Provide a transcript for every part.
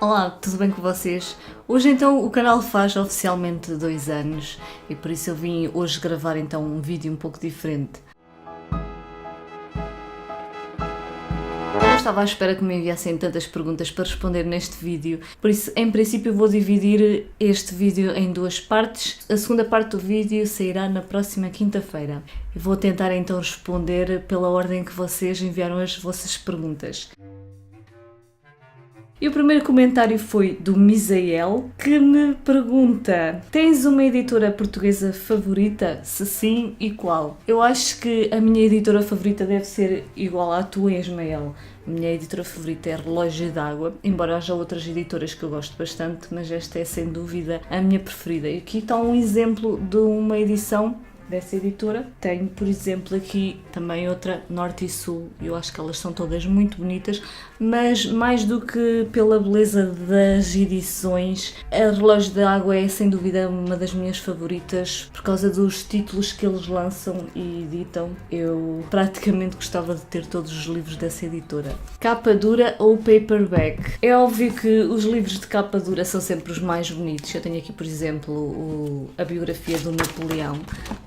Olá, tudo bem com vocês? Hoje então o canal faz oficialmente 2 anos e por isso eu vim hoje gravar então um vídeo um pouco diferente. Eu estava à espera que me enviassem tantas perguntas para responder neste vídeo, por isso em princípio vou dividir este vídeo em 2 partes. A segunda parte do vídeo sairá na próxima quinta-feira. E vou tentar então responder pela ordem que vocês enviaram as vossas perguntas. E o primeiro comentário foi do Misael, que me pergunta: tens uma editora portuguesa favorita? Se sim, e qual? Eu acho que a minha editora favorita deve ser igual à tua, Ismael. A minha editora favorita é Relógio d'Água, embora haja outras editoras que eu gosto bastante, mas esta é sem dúvida a minha preferida. E aqui está um exemplo de uma edição dessa editora. Tenho, por exemplo, aqui também outra, Norte e Sul. Eu acho que elas são todas muito bonitas, mas mais do que pela beleza das edições, a Relógio d'Água é sem dúvida uma das minhas favoritas por causa dos títulos que eles lançam e editam. Eu praticamente gostava de ter todos os livros dessa editora. Capa dura ou paperback? É óbvio que os livros de capa dura são sempre os mais bonitos. Eu tenho aqui, por exemplo, a biografia do Napoleão,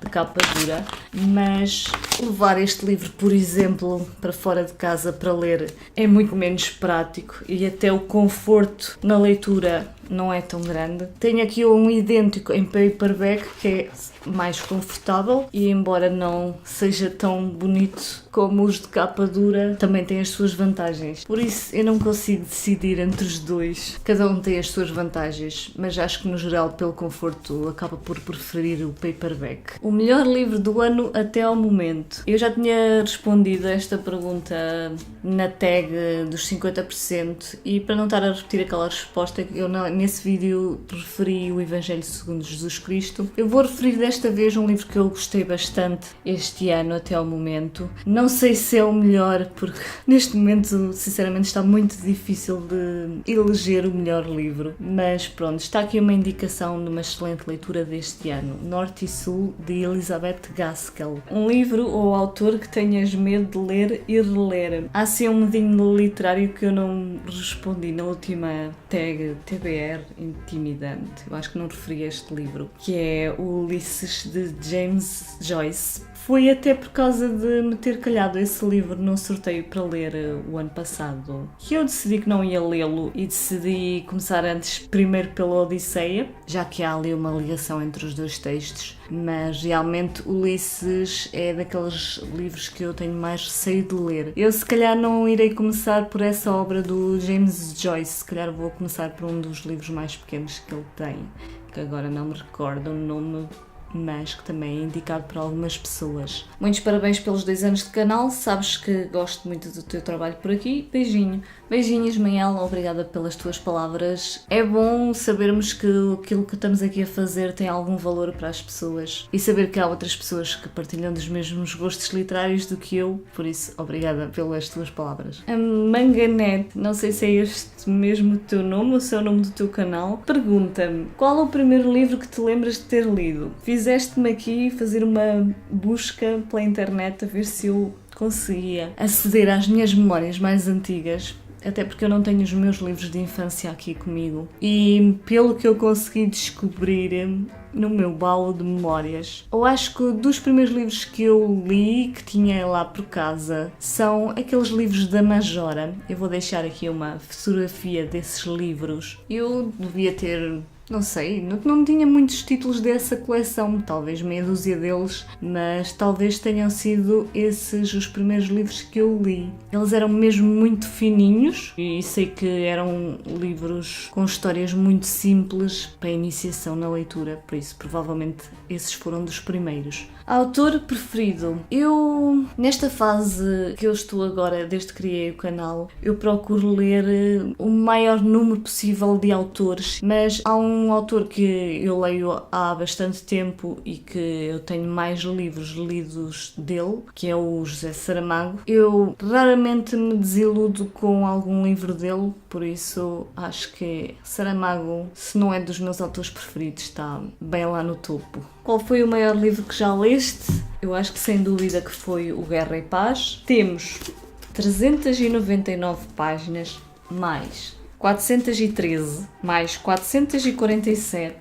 de capa dura, mas levar este livro, por exemplo, para fora de casa para ler é muito menos prático e até o conforto na leitura não é tão grande. Tenho aqui um idêntico em paperback que é mais confortável e, embora não seja tão bonito como os de capa dura, também tem as suas vantagens. Por isso eu não consigo decidir entre os dois. Cada um tem as suas vantagens, mas acho que no geral, pelo conforto, acaba por preferir o paperback. O melhor livro do ano até ao momento. Eu já tinha respondido a esta pergunta na tag dos 50% e, para não estar a repetir aquela resposta, eu nesse vídeo referi o Evangelho segundo Jesus Cristo. Eu vou referir desta vez um livro que eu gostei bastante este ano até ao momento. Não sei se é o melhor, porque neste momento, sinceramente, está muito difícil de eleger o melhor livro. Mas pronto, está aqui uma indicação de uma excelente leitura deste ano. Norte e Sul, de Elizabeth Gaskell. Um livro ou autor que tenhas medo de ler e reler. Há sim um medinho literário que eu não respondi na última tag TBR intimidante. Eu acho que não referi a este livro, que é o Ulisses, de James Joyce. Foi até por causa de me ter calhado esse livro num sorteio para ler o ano passado que eu decidi que não ia lê-lo e decidi começar antes primeiro pela Odisseia, já que há ali uma ligação entre os dois textos, mas realmente Ulisses é daqueles livros que eu tenho mais receio de ler. Eu se calhar não irei começar por essa obra do James Joyce, se calhar vou começar por um dos livros mais pequenos que ele tem, que agora não me recordo o nome, mas que também é indicado para algumas pessoas. Muitos parabéns pelos 2 anos de canal, sabes que gosto muito do teu trabalho por aqui. Beijinho. Beijinho, Ismael, obrigada pelas tuas palavras. É bom sabermos que aquilo que estamos aqui a fazer tem algum valor para as pessoas e saber que há outras pessoas que partilham dos mesmos gostos literários do que eu, por isso, obrigada pelas tuas palavras. A Manganete, não sei se é este mesmo o teu nome ou se é o nome do teu canal, pergunta-me: qual é o primeiro livro que te lembras de ter lido? Fizeste-me aqui fazer uma busca pela internet a ver se eu conseguia aceder às minhas memórias mais antigas, até porque eu não tenho os meus livros de infância aqui comigo. E pelo que eu consegui descobrir no meu baú de memórias, eu acho que dos primeiros livros que eu li, que tinha lá por casa, são aqueles livros da Majora. Eu vou deixar aqui uma fotografia desses livros. Eu devia ter... não sei, não tinha muitos títulos dessa coleção, talvez meia dúzia deles, mas talvez tenham sido esses os primeiros livros que eu li. Eles eram mesmo muito fininhos e sei que eram livros com histórias muito simples para iniciação na leitura, por isso provavelmente esses foram dos primeiros. Autor preferido? Eu, nesta fase que eu estou agora, desde que criei o canal, eu procuro ler o maior número possível de autores, mas há um autor que eu leio há bastante tempo e que eu tenho mais livros lidos dele, que é o José Saramago. Eu raramente me desiludo com algum livro dele, por isso acho que Saramago, se não é dos meus autores preferidos, está bem lá no topo. Qual foi o maior livro que já leste? Eu acho que sem dúvida que foi o Guerra e Paz. Temos 399 páginas, mais 413 mais 447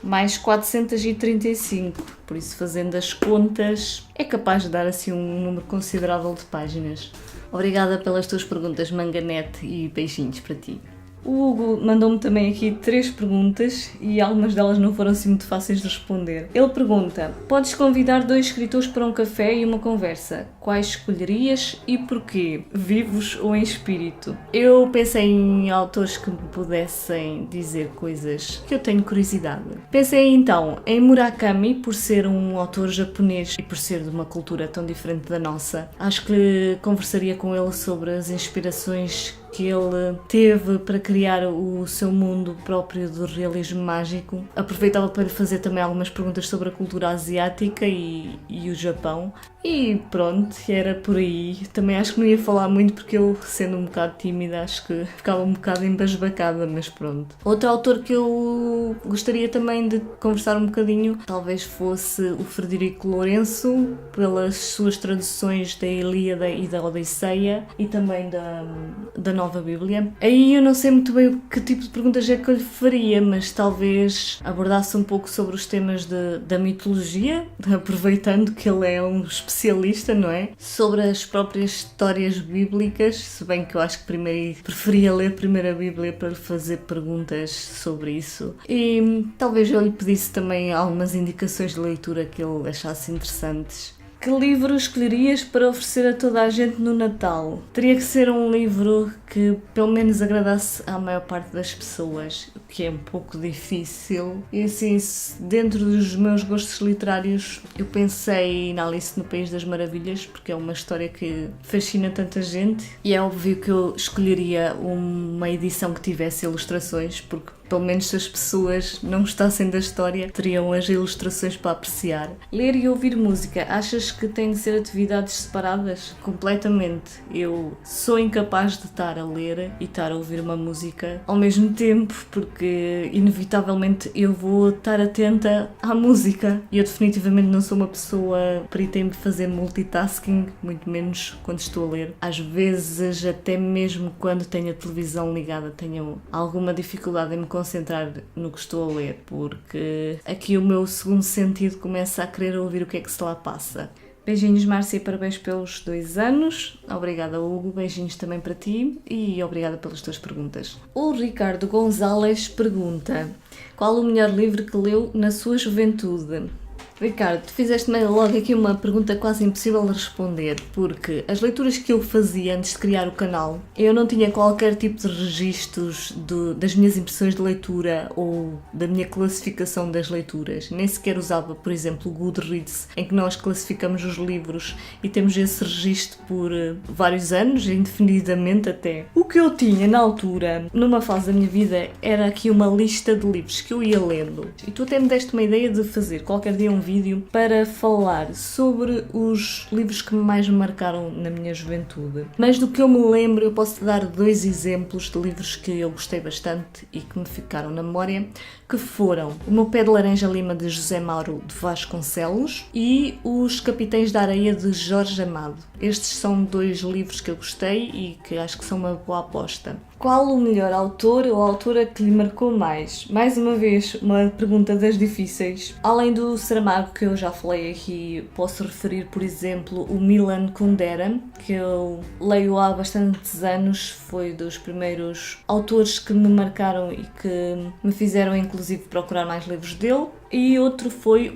mais 435. Por isso, fazendo as contas, é capaz de dar assim um número considerável de páginas. Obrigada pelas tuas perguntas, Manganete, e beijinhos para ti. O Hugo mandou-me também aqui 3 perguntas e algumas delas não foram assim muito fáceis de responder. Ele pergunta: podes convidar 2 escritores para um café e uma conversa. Quais escolherias e porquê? Vivos ou em espírito? Eu pensei em autores que me pudessem dizer coisas que eu tenho curiosidade. Pensei então em Murakami, por ser um autor japonês e por ser de uma cultura tão diferente da nossa. Acho que conversaria com ele sobre as inspirações que ele teve para criar o seu mundo próprio do realismo mágico. Aproveitava para lhe fazer também algumas perguntas sobre a cultura asiática e o Japão. E pronto, era por aí. Também acho que não ia falar muito porque eu, sendo um bocado tímida, acho que ficava um bocado embasbacada, mas pronto. Outro autor que eu gostaria também de conversar um bocadinho, talvez fosse o Frederico Lourenço, pelas suas traduções da Ilíada e da Odisseia e também da Nova Bíblia. Aí eu não sei muito bem que tipo de perguntas é que eu lhe faria, mas talvez abordasse um pouco sobre os temas da mitologia, aproveitando que ele é um especialista, não é? Sobre as próprias histórias bíblicas, se bem que eu acho que primeiro preferia ler primeiro a Bíblia para lhe fazer perguntas sobre isso. E talvez eu lhe pedisse também algumas indicações de leitura que ele achasse interessantes. Que livro escolherias para oferecer a toda a gente no Natal? Teria que ser um livro que pelo menos agradasse à maior parte das pessoas, o que é um pouco difícil. E assim, dentro dos meus gostos literários, eu pensei na Alice no País das Maravilhas, porque é uma história que fascina tanta gente. E é óbvio que eu escolheria uma edição que tivesse ilustrações, porque pelo menos se as pessoas não gostassem da história, teriam as ilustrações para apreciar. Ler e ouvir música, achas que têm de ser atividades separadas? Completamente. Eu sou incapaz de estar a ler e estar a ouvir uma música ao mesmo tempo, porque inevitavelmente eu vou estar atenta à música. E eu definitivamente não sou uma pessoa perita em fazer multitasking, muito menos quando estou a ler. Às vezes, até mesmo quando tenho a televisão ligada, tenho alguma dificuldade em me concentrar no que estou a ler, porque aqui o meu segundo sentido começa a querer ouvir o que é que se lá passa. Beijinhos, Márcia, e parabéns pelos 2 anos. Obrigada, Hugo. Beijinhos também para ti e obrigada pelas tuas perguntas. O Ricardo Gonzalez pergunta: qual o melhor livro que leu na sua juventude? Ricardo, tu fizeste-me logo aqui uma pergunta quase impossível de responder, porque as leituras que eu fazia antes de criar o canal, eu não tinha qualquer tipo de registros das minhas impressões de leitura ou da minha classificação das leituras. Nem sequer usava, por exemplo, o Goodreads, em que nós classificamos os livros e temos esse registro por vários anos, indefinidamente até. O que eu tinha na altura, numa fase da minha vida, era aqui uma lista de livros que eu ia lendo. E tu até me deste uma ideia de fazer qualquer dia um vídeo para falar sobre os livros que mais me marcaram na minha juventude. Mas do que eu me lembro, eu posso te dar 2 exemplos de livros que eu gostei bastante e que me ficaram na memória, que foram O Meu Pé de Laranja Lima, de José Mauro de Vasconcelos, e Os Capitães da Areia, de Jorge Amado. Estes são 2 livros que eu gostei e que acho que são uma boa aposta. Qual o melhor autor ou autora que lhe marcou mais? Mais uma vez, uma pergunta das difíceis. Além do Saramago, que eu já falei aqui, posso referir, por exemplo, o Milan Kundera, que eu leio há bastantes anos, foi dos primeiros autores que me marcaram e que me fizeram, inclusive, procurar mais livros dele. E outro foi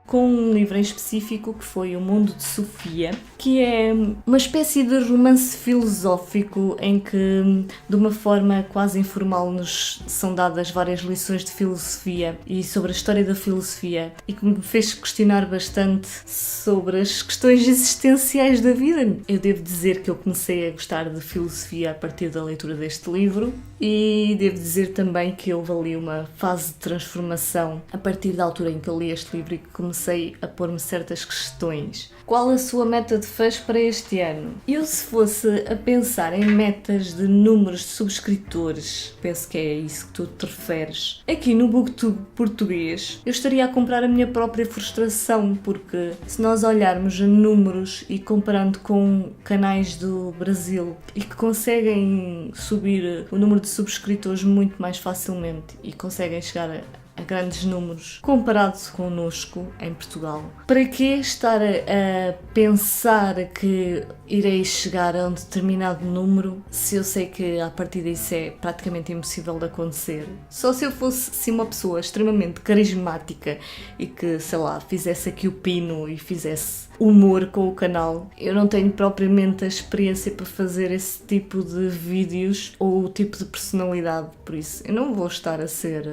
com um livro em específico, que foi O Mundo de Sofia, que é uma espécie de romance filosófico em que, de uma forma quase informal, nos são dadas várias lições de filosofia e sobre a história da filosofia, e que me fez questionar bastante sobre as questões existenciais da vida. Eu devo dizer que eu comecei a gostar de filosofia a partir da leitura deste livro, e devo dizer também que houve ali uma fase de transformação a partir da altura em que eu li este livro e que comecei comecei a pôr-me certas questões. Qual a sua meta de fãs para este ano? Eu, se fosse a pensar em metas de números de subscritores, penso que é isso que tu te referes, aqui no BookTube português, eu estaria a comprar a minha própria frustração, porque se nós olharmos a números e comparando com canais do Brasil e que conseguem subir o número de subscritores muito mais facilmente e conseguem chegar a grandes números comparado connosco em Portugal. Para que estar a pensar que irei chegar a um determinado número se eu sei que a partir disso é praticamente impossível de acontecer? Só se eu fosse sim, uma pessoa extremamente carismática e que, sei lá, fizesse aqui o pino e fizesse humor com o canal. Eu não tenho propriamente a experiência para fazer esse tipo de vídeos ou o tipo de personalidade, por isso eu não vou estar a ser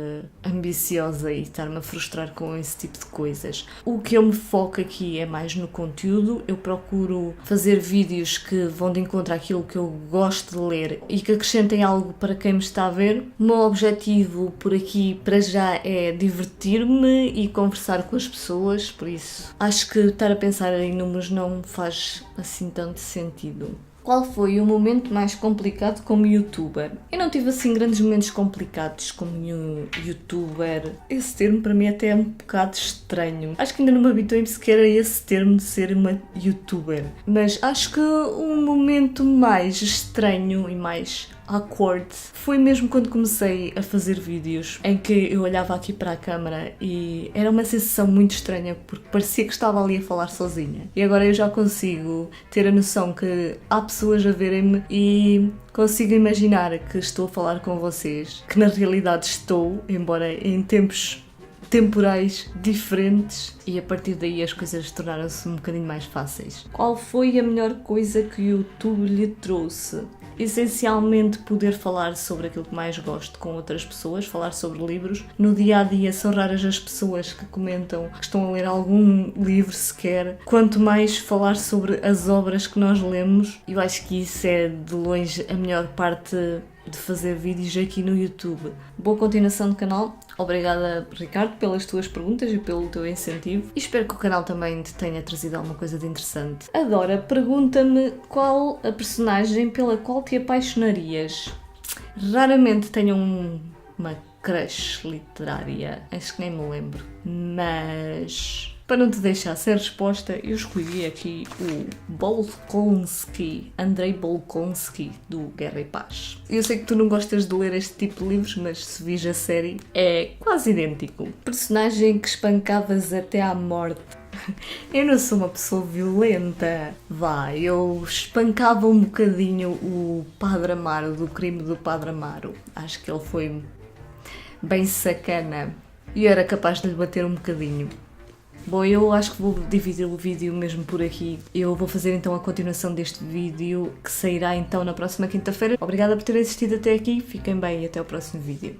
ambiciosa e estar-me a frustrar com esse tipo de coisas. O que eu me foco aqui é mais no conteúdo, eu procuro fazer vídeos que vão de encontro àquilo que eu gosto de ler e que acrescentem algo para quem me está a ver. O meu objetivo por aqui para já é divertir-me e conversar com as pessoas, por isso acho que estar a pensar em números não faz assim tanto sentido. Qual foi o momento mais complicado como youtuber? Eu não tive assim grandes momentos complicados como youtuber. Esse termo para mim até é um bocado estranho. Acho que ainda não me habituei sequer a esse termo de ser uma youtuber. Mas acho que o momento mais estranho e mais awkward foi mesmo quando comecei a fazer vídeos em que eu olhava aqui para a câmara e era uma sensação muito estranha porque parecia que estava ali a falar sozinha. E agora eu já consigo ter a noção que há pessoas a verem-me e consigo imaginar que estou a falar com vocês, que na realidade estou, embora em tempos temporais diferentes, e a partir daí as coisas tornaram-se um bocadinho mais fáceis. Qual foi a melhor coisa que o YouTube lhe trouxe? Essencialmente poder falar sobre aquilo que mais gosto com outras pessoas, falar sobre livros. No dia a dia são raras as pessoas que comentam que estão a ler algum livro sequer, quanto mais falar sobre as obras que nós lemos. Eu acho que isso é de longe a melhor parte de fazer vídeos aqui no YouTube. Boa continuação do canal. Obrigada, Ricardo, pelas tuas perguntas e pelo teu incentivo. E espero que o canal também te tenha trazido alguma coisa de interessante. Adora, pergunta-me qual a personagem pela qual te apaixonarias. Raramente tenho uma crush literária, acho que nem me lembro. Mas para não te deixar sem resposta, eu escolhi aqui o Bolkonsky, Andrei Bolkonsky, do Guerra e Paz. Eu sei que tu não gostas de ler este tipo de livros, mas se vis a série, é quase idêntico. Personagem que espancavas até à morte. Eu não sou uma pessoa violenta. Eu espancava um bocadinho o Padre Amaro, do Crime do Padre Amaro. Acho que ele foi bem sacana e era capaz de lhe bater um bocadinho. Bom, eu acho que vou dividir o vídeo mesmo por aqui. Eu vou fazer então a continuação deste vídeo, que sairá então na próxima quinta-feira. Obrigada por terem assistido até aqui, fiquem bem e até o próximo vídeo.